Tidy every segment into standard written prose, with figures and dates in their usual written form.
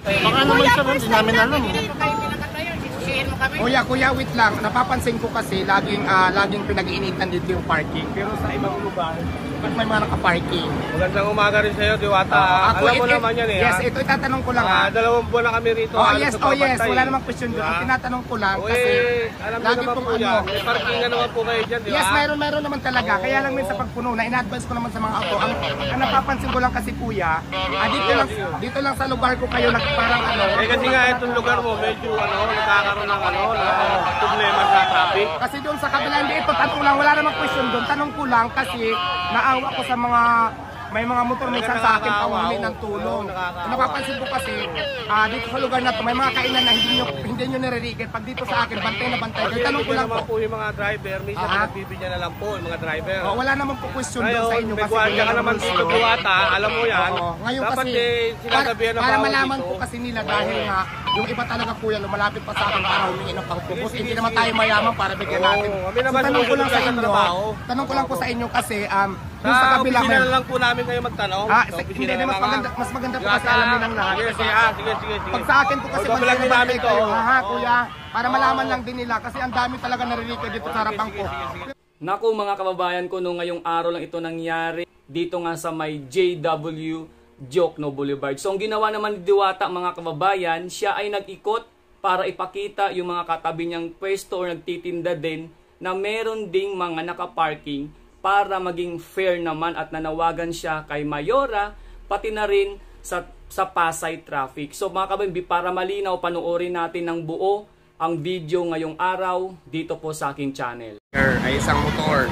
Baka naman siya, hindi namin alam. Kuya, wait lang. Napapansin ko kasi laging pinag-iinitan dito yung parking. Pero sa ibang lugar, ba't may mga naka-parking? Magandang umaga rin sa'yo, Diwata. Alam mo naman yan eh. Yes, ito itatanong ko lang. 2 buwan na kami rito. Yes. Wala namang question doon. Tinatanong ko lang kasi alam mo lagi naman pong po yan. May parkingan naman po kayo dyan, di ba? Yes, meron naman talaga. Kaya lang minsan pagpuno na in-advance ko naman sa mga auto. Ang napapansin ko lang kasi kuya, dito lang sa lugar ko kayo parang kasi nga itong lugar mo medyo nagkakaroon ng problema sa traffic. Kasi doon sa kabila, hindi ito, tanong lang, wala namang question doon. Tanong ko lang kasi naawa ko sa may mga motor minsan sa akin pauwi ng tulong. Napapansin ko kasi dito sa lugar na to may mga kainan na hindi nyo nire-rigid. Pag dito sa akin, bantay na bantay. Kaya tanong ko lang po. Yung mga driver, minsan nagbibigyan na lang po yung mga driver. Wala naman po question doon sa inyo. May gwardiya ka naman dito, Diwata, alam mo yan. Ngayon dapat kasi, sinasabihan ng para bawat malaman dito. po kasi nila dahil nga, yung iba talaga kuya, lumalapit pa sa akin para humingi ng pangtubos. Hindi naman tayo mayaman para bigyan natin. So, tanong ko lang sa inyo, sa inyo kasi, sa kabila na lang po namin kayo magtanong. Hindi, mas maganda po kasi alam nilang lahat. Sige. Pag sa akin po kasi namin to. Kuya, para malaman lang din nila kasi ang dami talaga naririto dito sa harapan ko. Naku mga kababayan ko, no, ngayong araw lang ito nangyari dito nga sa may JW Jokno Boulevard. So ang ginawa naman ni Diwata mga kababayan, siya ay nag-ikot para ipakita yung mga katabi niyang pwesto o nagtitinda din na meron ding mga nakaparking para maging fair naman at nanawagan siya kay Mayora pati na rin sa Pasay traffic. So mga kababayan, para malinaw, panoorin natin ng buo ang video ngayong araw dito po sa aking channel. Ay isang motor.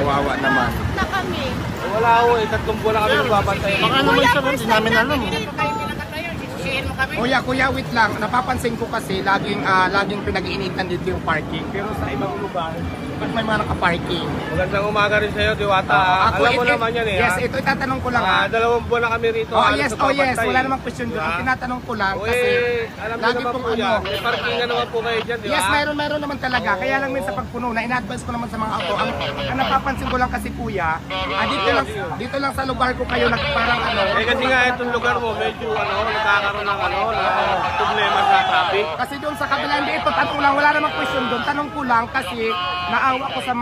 Kawawa naman. Na kami. Wala ho, 3 buwan na kami magbabantay. Baka naman siya, hindi namin alam. Kuya, wait lang. Napapansin ko kasi laging pinag-iinitan dito yung parking. Pero sa ibang lugar, ba't may mga naka-parking? Magandang umaga rin sa'yo, Diwata. Alam mo naman yan eh. Yes, ito itatanong ko lang. 2 buwan na kami rito. Yes. Wala namang question doon. Tinatanong ko lang kasi lagi pong may parkingan naman po kayo dyan, di ba? Yes, meron naman talaga. Kaya lang minsan pagpuno na in-advance ko naman sa mga auto. Ang napapansin ko lang kasi kuya, dito lang sa lugar ko kayo parang kasi nga itong lugar mo medyo nagkakaroon ng problema sa traffic. Kasi doon sa kabila, hindi ito, tanong lang, wala namang question doon. Tanong ko lang kasi naawa ko sa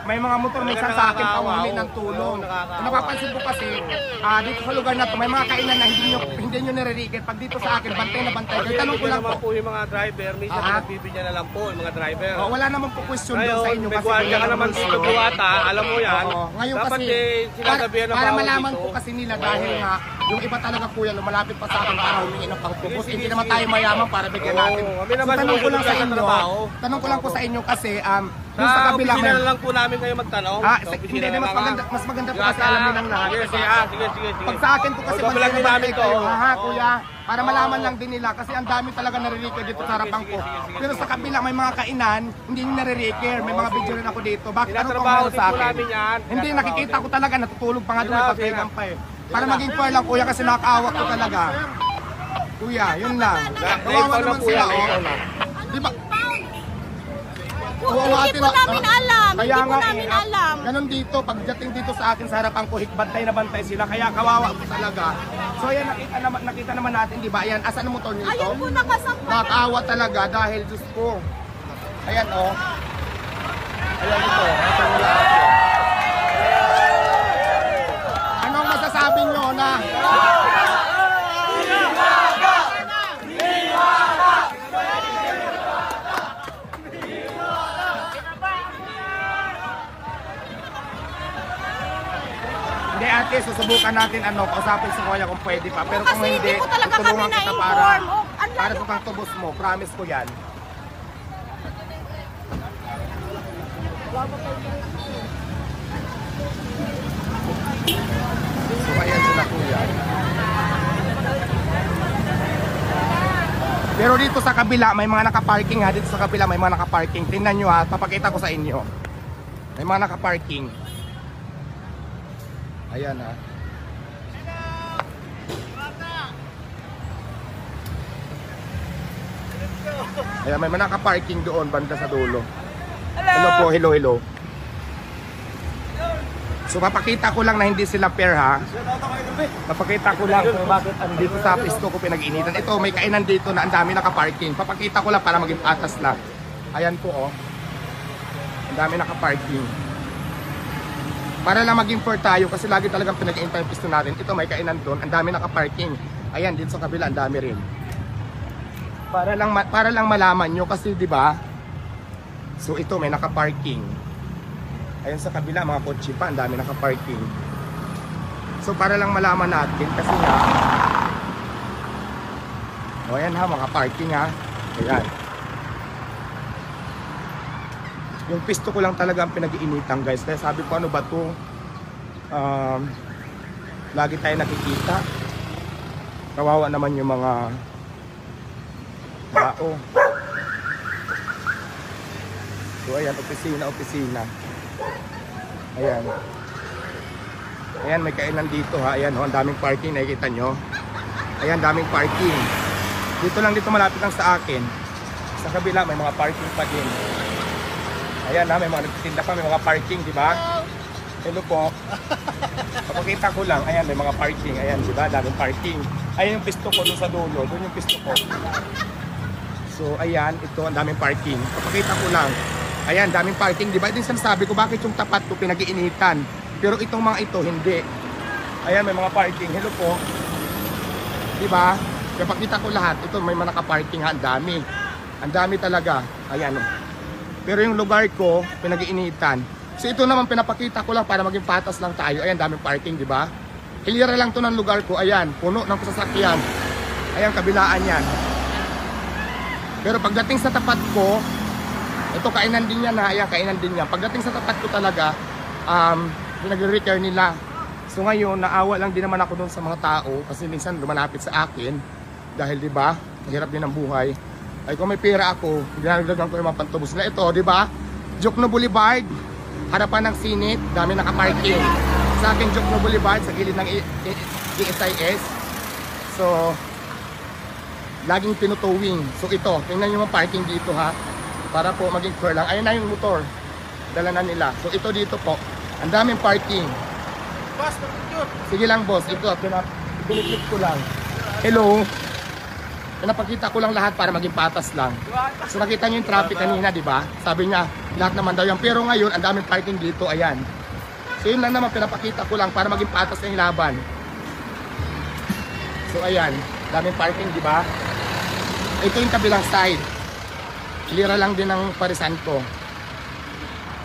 may mga motor minsan sa akin pauwi ng tulong. Napapansin ko kasi dito sa lugar na to may mga kainan na hindi nyo nire-rigid. Pag dito sa akin, bantay na bantay. Kaya tanong ko lang po. Yung mga driver, minsan nagbibigyan na lang po yung mga driver. Wala namang po question doon sa inyo. May gwardiya ka naman dito, Diwata, alam mo yan. Ngayon dapat kasi, sinasabihan ng para bawat malaman dito. po kasi nila dahil nga, yung iba talaga kuya, lumalapit pa sa akin para humingi ng pangtubos. Hindi naman tayo mayaman para bigyan natin. So, tanong ko lang po sa inyo kasi, sa kabila na lang po namin kayo magtanong. Hindi, mas maganda po kasi alam nilang lahat. Sige. Pag sa akin po kasi namin to. Kuya, para malaman lang din nila kasi ang dami talaga naririke dito sa harapan ko. Pero sa kabila may mga kainan, hindi nyo naririke. May mga video rin ako dito. Bakit ano pang sa akin? Hindi, nakikita ko talaga, natutulog pa nga doon, may pagkainan pa eh. Para maging fair lang kuya kasi nakakaawa ko talaga. Kuya, yun lang. Kawawa naman sila Di ba? Hindi po namin alam. Kaya Hindi po namin alam. Ganun dito, pagdating dito sa akin sa harapan ko, bantay na bantay sila. Kaya kawawa ko talaga. So ayan, nakita naman natin, di ba? Ayan, asan ang motor nito? Ayan po nakasampa. Nakakaawa talaga dahil Diyos ko. Ayan Ayan ito. Anong masasabi nyo na? Hindi ate, susubukan natin kausapin si Kuya kung pwede pa. Pero kung hindi, po talaga kami tutulungan kita na-inform. para sa pangtubos mo. Promise ko yan. So ayan sila Kuya. Pero dito sa kabila, may mga nakaparking ha. Dito sa kabila, may mga nakaparking. Tingnan nyo ha, papakita ko sa inyo. May mga nakaparking. Ayan ha. Ayan, may mga nakaparking doon, banda sa dulo. Hello po, hello. So So papakita ko lang na hindi sila pair ha. Papakita ko lang kung bakit andito sa pisto ko pinag-initan. Ito may kainan dito na ang dami naka-parking. Papakita ko lang para maging patas lang. Ayan po oh. Ang dami naka-parking. Para lang maging fair tayo kasi lagi talagang pinag-iintay yung pisto natin. Ito may kainan doon, ang dami naka-parking. Ayan dito sa kabila ang dami rin. Para lang malaman nyo kasi 'di ba? So ito may naka-parking. Ayun sa kabila mga kotse pa, ang dami naka-parking. So para lang malaman natin kasi nga o ayan ha, mga parking ha. Ayan. Yung pisto ko lang talaga ang pinag-iinitan guys. Kaya sabi ko ano ba to? Lagi tayo nakikita. Kawawa naman yung mga tao. So ayan, opisina. Ayan. Ayan, may kainan dito ha. Ayan, ang daming parking, nakikita nyo. Ayan, daming parking. Dito malapit lang sa akin. Sa kabila, may mga parking pa din. Ayan ha, may mga nagtitinda pa, may mga parking, di ba? Hello po. Papakita ko lang. Ayan, may mga parking. Ayan, di ba? Daming parking. Ayan yung pisto ko doon sa dulo. Doon yung pisto ko. So, ayan, ito, ang daming parking. Papakita ko lang. Ayan, daming parking, di ba? Ito yung sinasabi ko, bakit yung tapat ko pinag-iinitan? Pero itong mga ito, hindi. Ayan, may mga parking. Hello po. Di ba? Kapakita ko lahat. Ito, may mga naka-parking ha. Ang dami. Ang dami talaga. Ayan. Pero yung lugar ko, pinag-iinitan. So ito naman, pinapakita ko lang para maging patas lang tayo. Ayan, daming parking, di ba? Hilira lang to ng lugar ko. Ayan, puno ng sasakyan. Ayan, kabilaan yan. Pero pagdating sa tapat ko, ito kainan din yan ha, ayan kainan din yan. Pagdating sa tapat ko talaga, pinag-repair nila. So ngayon, naawa lang din naman ako dun sa mga tao kasi minsan lumalapit sa akin. Dahil di ba, mahirap din ang buhay. Ay kung may pera ako, dinadagdagan ko yung mga pantubos na ito, di ba? Jokno Boulevard, harapan ng Sinit, dami naka-parking. Sa akin Jokno Boulevard, sa gilid ng ESIS. So, laging pinutowing. So ito, tingnan nyo yung parking dito ha. Para po maging fair lang. Ayun na yung motor. Dala na nila. So ito dito po. Ang daming parking. Boss, sige lang boss. Ito, piniplit ko lang. Hello. Pinapakita ko lang lahat para maging patas lang. So nakita nyo yung traffic kanina, di ba? Sabi niya, lahat naman daw yan. Pero ngayon, ang daming parking dito. Ayan. So yun lang naman, pinapakita ko lang para maging patas yung laban. So ayan. Daming parking, di ba? Ito yung kabilang side. Lira lang din ang parisan ko.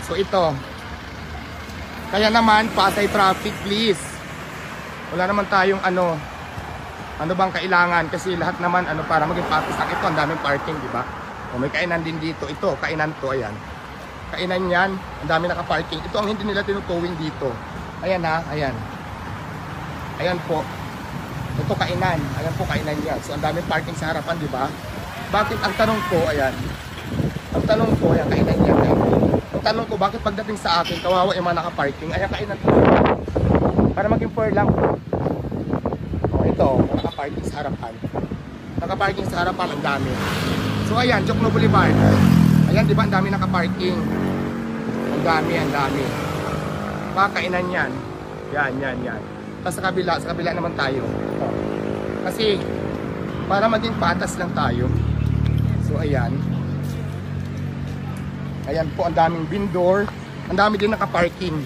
So ito. Kaya naman, Pasay traffic please. Wala naman tayong ano bang kailangan kasi lahat naman para maging patas lang ito, ang daming parking, di ba? O may kainan din dito. Ito, kainan to, ayan. Kainan yan, ang dami naka-parking. Ito ang hindi nila tinutowing dito. Ayan ha, ayan. Ayan po. Ito kainan. Ayan po kainan yan. So ang daming parking sa harapan, di ba? Bakit ang tanong ko, ayan. Ang tanong ko, ayan, kainan yan. Ang tanong ko, bakit pagdating sa akin, kawawa yung mga naka-parking, ayan, kainan to. Para maging fair lang. O, ito, naka-parking sa harapan. Naka-parking sa harapan, ang dami. So, ayan, Jokno Boulevard. Ayan, di ba, ang dami naka-parking. Ang dami. Baka kainan yan. Yan. Tapos sa kabila naman tayo. Kasi, para maging patas lang tayo. So, ayan. Ayan po, ang daming vendor. Ang dami din naka-parking.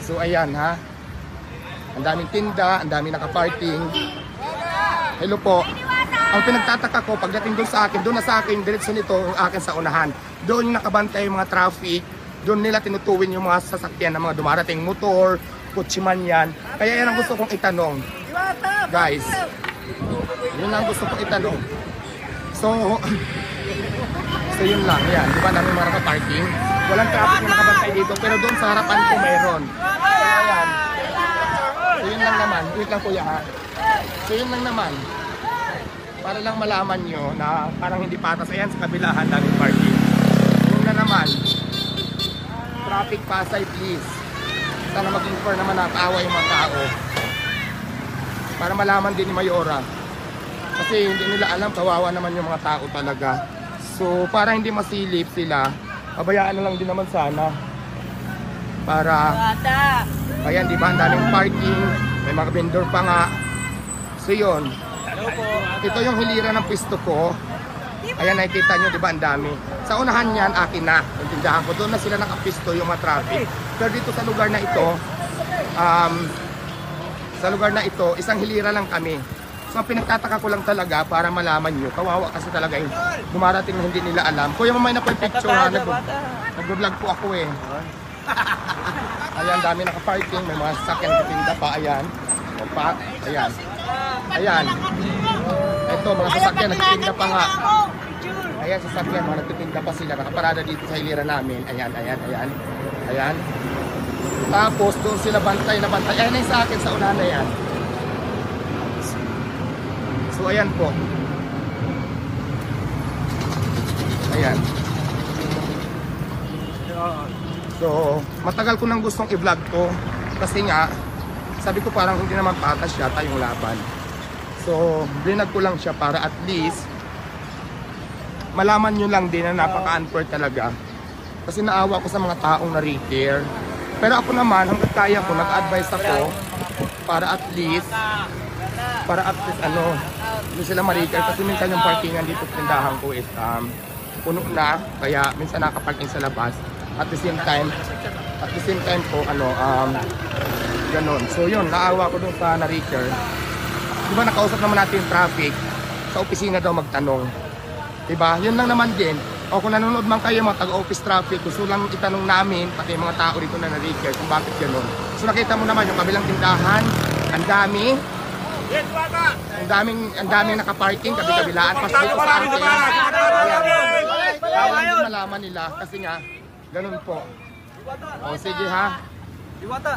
So, ayan ha. Ang daming tinda, ang daming naka-parking. Hello po. Ang pinagtataka ko, pagdating doon sa akin, doon na sa akin, diretso nito, ang akin sa unahan. Doon yung nakabantay yung mga traffic. Doon nila tinutuwin yung mga sasakyan ng mga dumarating motor, kotse man yan. Kaya yan ang gusto kong itanong. Guys, yun ang gusto kong itanong. So yun lang, yan. Di ba namin mga naka-parking? Walang traffic na nakabantay dito, pero doon sa harapan ko mayroon. Kaya yan. So yun lang naman. Wait lang kuya ha. So yun lang naman. Para lang malaman nyo na parang hindi patas. Ayan sa kabilahan, daming parking. Yun na naman. Traffic Pasay please. Sana maging fair naman, nakaawa yung mga tao. Para malaman din ni Mayora. Kasi hindi nila alam, kawawa naman yung mga tao talaga. So para hindi masilip sila, pabayaan na lang din naman sana. para ayan, di ba, ang daming parking, may mga vendor pa nga. So yun, ito yung hilira ng pisto ko. Ayan, nakikita nyo, di ba, ang dami. Sa unahan yan, akin na, yung tindahan ko, doon na sila nakapisto yung mga traffic. Pero dito sa lugar na ito, isang hilira lang kami. So ang pinagtataka ko lang talaga para malaman nyo, kawawa kasi talaga yung dumarating na hindi nila alam. Kuya, mamay na po yung picture ha, nag-vlog po ako eh. Ayan, dami naka-parking, may mga sasakyan titinda pa, ayan. O pa, ayan. Ayan. Ito, mga sasakyan nagtitinda pa nga. Ayan, sasakyan, mga nagtitinda pa sila, nakaparada dito sa hilira namin. Ayan, ayan, ayan. Ayan. Tapos doon sila bantay na bantay. Ayan na yung sa akin sa unahan na yan. So ayan po. Ayan. So matagal ko nang gustong i-vlog to. Kasi nga, sabi ko parang hindi naman patas yata yung laban. So blinag ko lang siya para at least malaman nyo lang din na napaka-unfair talaga. Kasi naawa ko sa mga taong na-repair. Pero ako naman, hanggang kaya ko, nag-advise ako para at least ano, hindi sila ma-repair. Kasi minsan yung parkingan dito sa tindahan ko is puno na, kaya minsan nakaparking sa labas. At the same time po, ano, ganon. So yun, naawa ko dun sa na-repair. Di ba nakausap naman natin yung traffic, sa opisina daw magtanong. Diba? Yun lang naman din. O kung nanonood man kayo mga taga-office traffic, gusto lang itanong namin, pati mga tao rito na na-repair kung bakit gano'n. So nakita mo naman yung kabilang tindahan, ang daming nakaparking, kabi-kabilaan, pas dito sa akin. Kaya hindi malaman nila kasi nga, ganun po. O sige ha.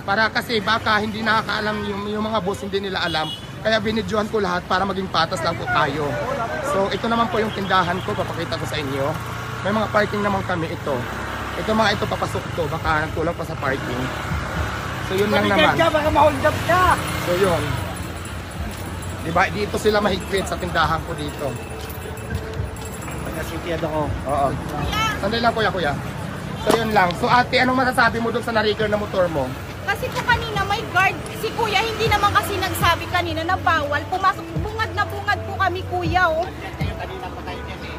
Para kasi baka hindi nakakaalam yung mga boss, hindi nila alam. Kaya binidyohan ko lahat para maging patas lang po tayo. So ito naman po yung tindahan ko, papakita ko sa inyo. May mga parking naman kami ito. Ito mga ito papasok to, baka nagkulang pa sa parking. So yun lang naman. So yun. Diba, dito sila mahigpit sa tindahan ko dito. Nasitiyado ko. Oo. Sandali lang kuya. So yun lang. So ate, anong masasabi mo doon sa na-repair na motor mo? Kasi po kanina may guard. Si kuya hindi naman kasi nagsabi kanina na bawal. Pumasok, bungad na bungad po kami kuya. Oh.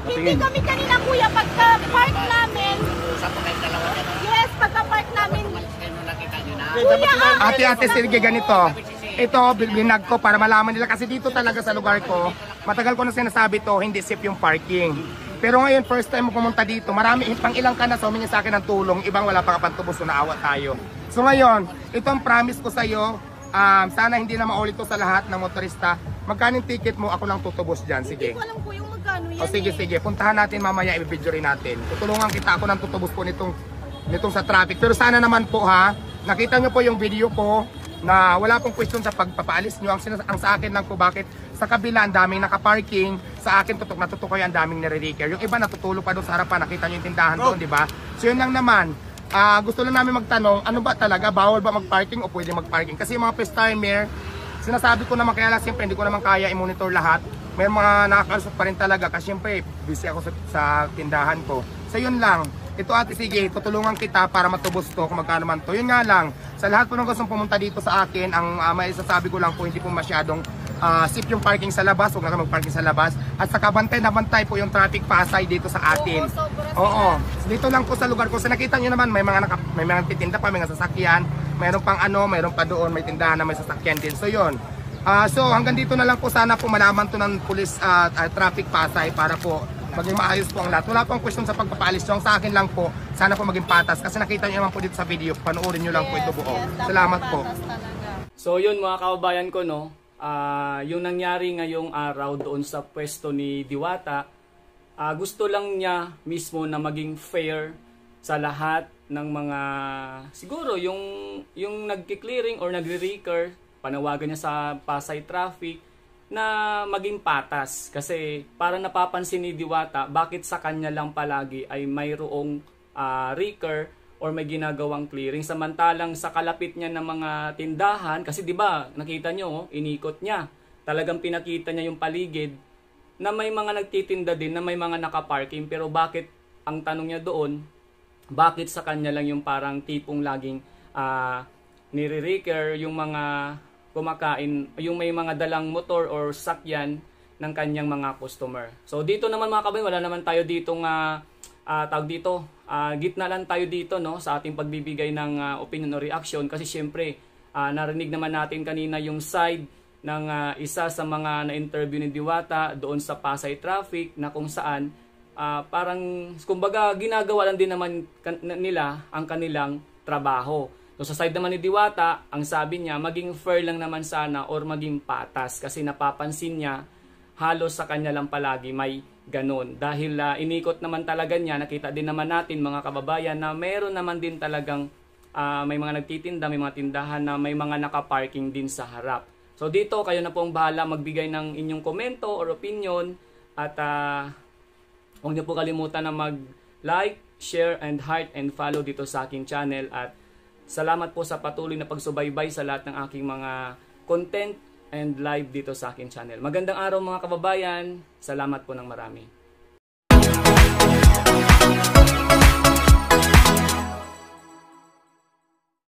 Hindi kami kanina kuya pagka-park namin. Yes, pagka-park namin. Kuya, Ate, sige ganito. Ito, binag ko para malaman nila kasi dito talaga sa lugar ko, matagal ko na sinasabi to, hindi safe yung parking. Pero ngayon, first time mo pumunta dito, marami, pang ilang ka na humingi sa akin ng tulong, ibang wala pa kapantubos, so naawa tayo. So ngayon, itong promise ko sa'yo, sana hindi na maulit to sa lahat ng motorista. Magkano yung ticket mo, ako lang tutubos dyan, sige. hindi ko alam po yung magkano yan. O sige, puntahan natin mamaya, i-video rin natin. Tutulungan kita ako ng tutubos po nitong sa traffic. Pero sana naman po ha, nakita nyo po yung video ko, na wala pong question sa pagpapaalis nyo. Ang sa akin lang po, bakit sa kabila ang daming nakaparking, sa akin tutok na tutok ko yung daming nire-repair. Yung iba natutulog pa doon sa harapan, nakita nyo yung tindahan doon, di ba? So yun lang naman, gusto lang namin magtanong, ano ba talaga, bawal ba mag-parking o pwede mag-parking? Kasi yung mga first timer, sinasabi ko naman, kaya lang siyempre hindi ko naman kaya i-monitor lahat. May mga nakakalusot pa rin talaga kasi siyempre busy ako sa tindahan ko. So yun lang. Ito ate, sige, tutulungan kita para matubos to kung magkano man to. Yun nga lang, sa lahat po ng gustong pumunta dito sa akin, ang may isasabi ko lang po, hindi po masyadong safe yung parking sa labas, huwag na mag-parking sa labas. At saka bantay na bantay po yung traffic pasay dito sa atin. Oo, dito lang po sa lugar ko. So nakita nyo naman, may mga titinda pa, may mga sasakyan. Mayroon pang mayroon pa doon, may tindahan na may sasakyan din. So yun. So hanggang dito na lang po, sana po malaman to ng police traffic pasay para po maging maayos po ang lahat. Wala pong question sa pagpapaalis. So sa akin lang po, sana po maging patas. Kasi nakita nyo naman po dito sa video, panoorin nyo lang po ito buo. Salamat po. So yun mga kababayan ko, no, yung nangyari ngayong araw doon sa pwesto ni Diwata, gusto lang niya mismo na maging fair sa lahat ng mga, siguro yung nagki-clearing or nagre-reeker, panawagan niya sa Pasay Traffic, na maging patas. Kasi parang napapansin ni Diwata, bakit sa kanya lang palagi ay mayroong reeker or may ginagawang clearing, samantalang sa kalapit niya ng mga tindahan, kasi 'di ba nakita nyo, inikot niya, talagang pinakita niya yung paligid na may mga nagtitinda din, na may mga nakaparking, pero bakit, ang tanong niya doon, bakit sa kanya lang yung parang tipong laging nire-raker yung mga kumakain, yung may mga dalang motor or sakyan ng kanyang mga customer. So dito naman mga kabayan, wala naman tayo dito tawag dito, gitna lang tayo dito no sa ating pagbibigay ng opinion o reaction, kasi syempre narinig naman natin kanina yung side ng isa sa mga na-interview ni Diwata doon sa Pasay Traffic, na kung saan parang kumbaga ginagawa lang din naman nila ang kanilang trabaho. So sa side naman ni Diwata, ang sabi niya maging fair lang naman sana or maging patas, kasi napapansin niya halos sa kanya lang palagi may ganun. Dahil inikot naman talaga niya, nakita din naman natin mga kababayan na meron naman din talagang may mga nagtitinda, may mga tindahan na may mga nakaparking din sa harap. So dito kayo na pong bahala magbigay ng inyong komento or opinion, at huwag niyo po kalimutan na mag-like, share, and heart and follow dito sa aking channel. At salamat po sa patuloy na pagsubaybay sa lahat ng aking mga content and live dito sa aking channel. Magandang araw mga kababayan. Salamat po ng marami.